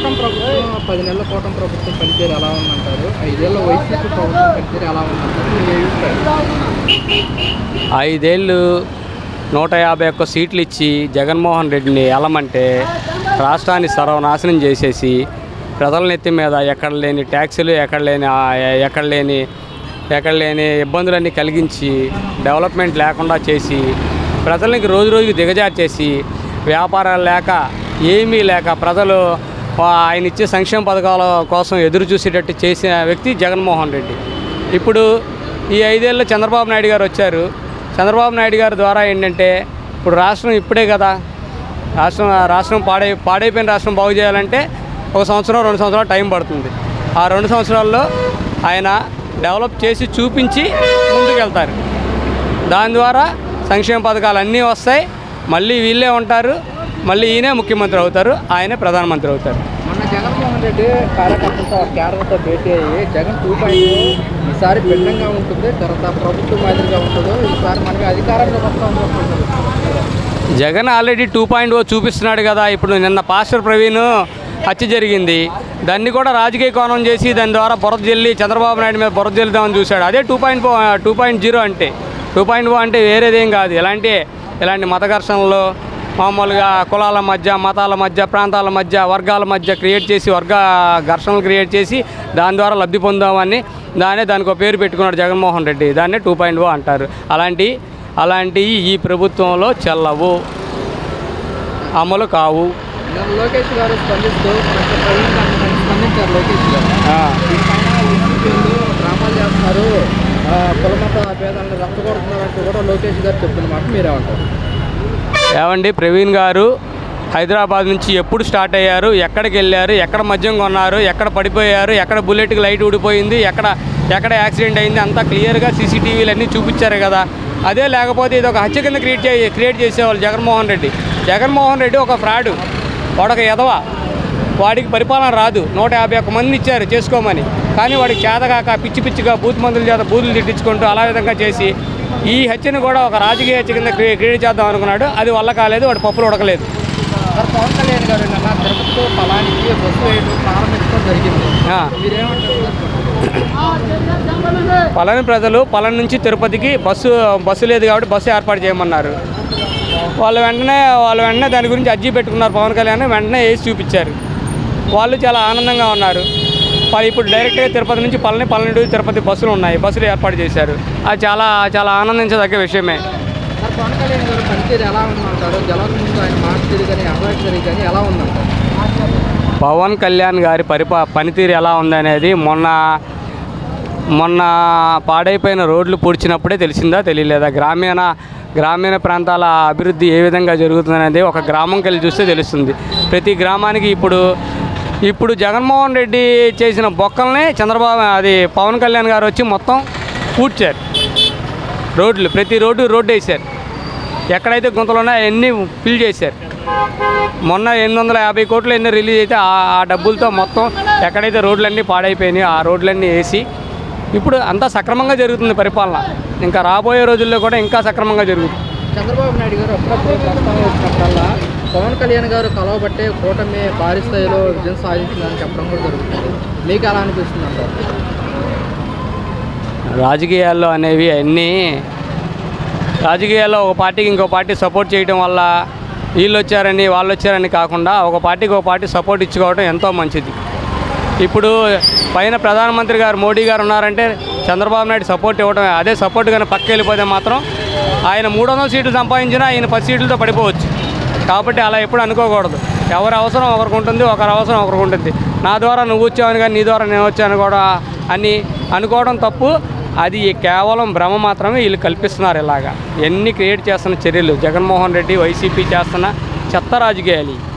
కూటమి ప్రభుత్వం 10 నెలల కూటమి ప్రభుత్వం పనితీరు ఎలా ఉందంటారు? 5 ఏళ్ల వైసీపీ ప్రభుత్వం పనితీరు ఎలా ఉందంటారు? మీ అభిప్రాయం? 5 ఏళ్ళు 151 సీట్లు ఇచ్చి జగన్మోహన్ రెడ్డిని ఎలమంటే రాష్ట్రాన్ని సర్వనాశనం చేసేసి ప్రజల నెత్తి మీద ఎక్కడ లేని ట్యాక్సులు ఎక్కడ లేని ఇబ్బందులన్నీ కలిగించి డెవలప్మెంట్ లేకుండా చేసి ప్రజలకి రోజు రోజుకి దిగజార్చేసి వ్యాపారాలు లేక ఏమీ లేక ప్రజలు ఆయన ఇచ్చే సంక్షేమ పథకాల కోసం ఎదురు చూసేటట్టు చేసిన వ్యక్తి జగన్మోహన్ రెడ్డి. ఇప్పుడు ఈ 5 ఏళ్ళు చంద్రబాబు నాయుడు గారు వచ్చారు. చంద్రబాబు నాయుడు గారి ద్వారా ఏంటంటే ఇప్పుడు రాష్ట్రం ఇప్పుడే కదా రాష్ట్రం పాడైపోయిన రాష్ట్రం బాగు చేయాలంటే 1 సంవత్సరం 2 సంవత్సరాలు టైం పడుతుంది. ఆ 2 సంవత్సరాల్లో ఆయన డెవలప్ చేసి చూపించి ముందుకెళ్తారు. దాని ద్వారా సంక్షేమ పథకాలు అన్నీ వస్తాయి. మళ్ళీ వీళ్ళే ఉంటారు. మళ్ళీ ఈయనే ముఖ్యమంత్రి అవుతారు, ఆయనే ప్రధానమంత్రి అవుతారు. మొన్న జగన్మోహన్ రెడ్డి కార్యకర్తలతో కేడర్తో భేటీ అయ్యి జగన్ 2.0 ఈసారి భిన్నంగా ఉంటుంది, తర్వాత ప్రభుత్వం మాదిరిగా ఉంటుందో ఈసారి మనకి అధికారంలో వస్తామని చెప్తున్నారు. జగన్ ఆల్రెడీ 2.0 చూపిస్తున్నాడు కదా. ఇప్పుడు నిన్న పాస్టర్ ప్రవీణ్ హత్య జరిగింది. దాన్ని కూడా రాజకీయ కోణం చేసి దాని ద్వారా బురద జల్లి చంద్రబాబు నాయుడు మీద బురద జల్లుదామని చూశాడు. అదే 2.0 అంటే 2.0 అంటే వేరేదేం కాదు. ఇలాంటి మత ఘర్షణలు మామూలుగా కులాల మధ్య, మతాల మధ్య, ప్రాంతాల మధ్య, వర్గాల మధ్య క్రియేట్ చేసి ఘర్షణలు క్రియేట్ చేసి దాని ద్వారా లబ్ధి పొందామని దానికి ఒక పేరు పెట్టుకున్నాడు జగన్మోహన్ రెడ్డి. దాన్నే 2.0 అంటారు. అలాంటివి ఈ ప్రభుత్వంలో చెల్లవు, అమలు కావు. లోకేష్ గారు స్పందించారు. లోకేష్ గారు డ్రామాలు చేస్తున్నారు, కులమత భేదాలను రచ్చగొడుతున్నారంటూ కూడా లోకేష్ గారు చెప్తున్నమాట మీరేమంటారు? ఏమండి, ప్రవీణ్ గారు హైదరాబాద్ నుంచి ఎప్పుడు స్టార్ట్ అయ్యారు, ఎక్కడికి వెళ్ళారు, ఎక్కడ మద్యం కొన్నారు, ఎక్కడ పడిపోయారు, ఎక్కడ బుల్లెట్కి లైట్ ఊడిపోయింది, ఎక్కడ యాక్సిడెంట్ అయింది, అంతా క్లియర్గా సీసీటీవీలు అన్నీ చూపించారు కదా. అదే లేకపోతే ఇది ఒక హత్య కింద క్రియేట్ చేసేవాళ్ళు జగన్మోహన్ రెడ్డి ఒక ఫ్రాడు, వాడొక ఎదవ, వాడికి పరిపాలన రాదు. 151 మందిని ఇచ్చారు చేసుకోమని, కానీ వాడికి చేతగాక పిచ్చిగా బూత్ మందుల చేత బూతులు తిట్టించుకుంటూ అలా విధంగా చేసి ఈ హత్యను కూడా ఒక రాజకీయ హత్య కింద క్రియేట్ చేద్దాం అనుకున్నాడు. అది వల్ల కాలేదు, వాడు పప్పులు ఉడకలేదు. పవన్ కళ్యాణ్ గారు తిరుపతితో పలానికి బస్సు వేయడం ప్రారంభించడం జరిగింది. పలాని ప్రజలు పలాని నుంచి తిరుపతికి బస్సు లేదు కాబట్టి బస్సు ఏర్పాటు చేయమన్నారు. వాళ్ళు వెంటనే దాని గురించి అర్జీ పెట్టుకున్నారు. పవన్ కళ్యాణ్ వెంటనే వేసి చూపించారు. వాళ్ళు చాలా ఆనందంగా ఉన్నారు. ఇప్పుడు డైరెక్ట్గా తిరుపతి నుంచి పళని నుండి తిరుపతి బస్సులు ఉన్నాయి, బస్సులు ఏర్పాటు చేశారు. అది చాలా చాలా ఆనందించదగ్గ విషయమే. పవన్ కళ్యాణ్ గారు పనితీరు ఎలా ఉందంటారు? జలవరం ఆయన మాట్లాడి కానీ అమరావతి కానీ ఎలా ఉందంటారు? పవన్ కళ్యాణ్ గారి పనితీరు ఎలా ఉందనేది మొన్న పాడైపోయిన రోడ్లు పూడ్చినప్పుడే తెలియలేదా? గ్రామీణ ప్రాంతాల అభివృద్ధి ఏ విధంగా జరుగుతుందనేది ఒక గ్రామంకి వెళ్ళి చూస్తే తెలుస్తుంది. ప్రతి గ్రామానికి ఇప్పుడు జగన్మోహన్ రెడ్డి చేసిన బొక్కల్ని పవన్ కళ్యాణ్ గారు వచ్చి మొత్తం పూడ్చారు. ప్రతి రోడ్డు వేశారు. ఎక్కడైతే గుంతలు ఉన్నాయో అవన్నీ ఫిల్ చేశారు. మొన్న 850 కోట్లు ఎన్ని రిలీజ్ అయితే ఆ డబ్బులతో మొత్తం ఎక్కడైతే రోడ్లన్నీ పాడైపోయినాయో ఆ రోడ్లన్నీ వేసి ఇప్పుడు అంతా సక్రమంగా జరుగుతుంది పరిపాలన. ఇంకా రాబోయే రోజుల్లో కూడా ఇంకా సక్రమంగా జరుగుతుంది. చంద్రబాబు నాయుడు గారు అప్పుడప్పుడు ప్రస్తావన వచ్చినప్పుడల్లా పవన్ కళ్యాణ్ గారు కలవబట్టే కూటమి భారీ స్థాయిలో విజయం సాధించిందని చెప్పడం కూడా జరుగుతుంది. మీకు ఎలా అనిపిస్తుంది అంటారు? రాజకీయాల్లో అనేవి రాజకీయాల్లో ఒక పార్టీకి ఇంకో పార్టీ సపోర్ట్ చేయడం వల్ల వీళ్ళు వచ్చారని వాళ్ళు వచ్చారని కాకుండా ఒక పార్టీకి ఒక పార్టీ సపోర్ట్ ఇచ్చుకోవడం ఎంతో మంచిది. ఇప్పుడు పైన ప్రధానమంత్రి గారు మోడీ గారు ఉన్నారంటే చంద్రబాబు నాయుడు సపోర్ట్ ఇవ్వడం. అదే సపోర్ట్ కానీ పక్కకి వెళ్ళిపోతే మాత్రం ఆయన 300 సీట్లు సంపాదించినా ఆయన 10 సీట్లతో పడిపోవచ్చు. కాబట్టి అలా ఎప్పుడు అనుకోకూడదు. ఎవరి అవసరం ఒకరికి ఉంటుంది, ఒకరి అవసరం ఒకరికి ఉంటుంది. నా ద్వారా నువ్వు వచ్చావని కానీ నీ ద్వారా నేను వచ్చాను కూడా అని అనుకోవడం తప్పు. అది కేవలం భ్రమ మాత్రమే వీళ్ళు కల్పిస్తున్నారు. ఇలాగా ఎన్ని క్రియేట్ చేస్తున్న చర్యలు జగన్మోహన్ రెడ్డి వైసీపీ చేస్తున్న చెత్త రాజకీయాలు.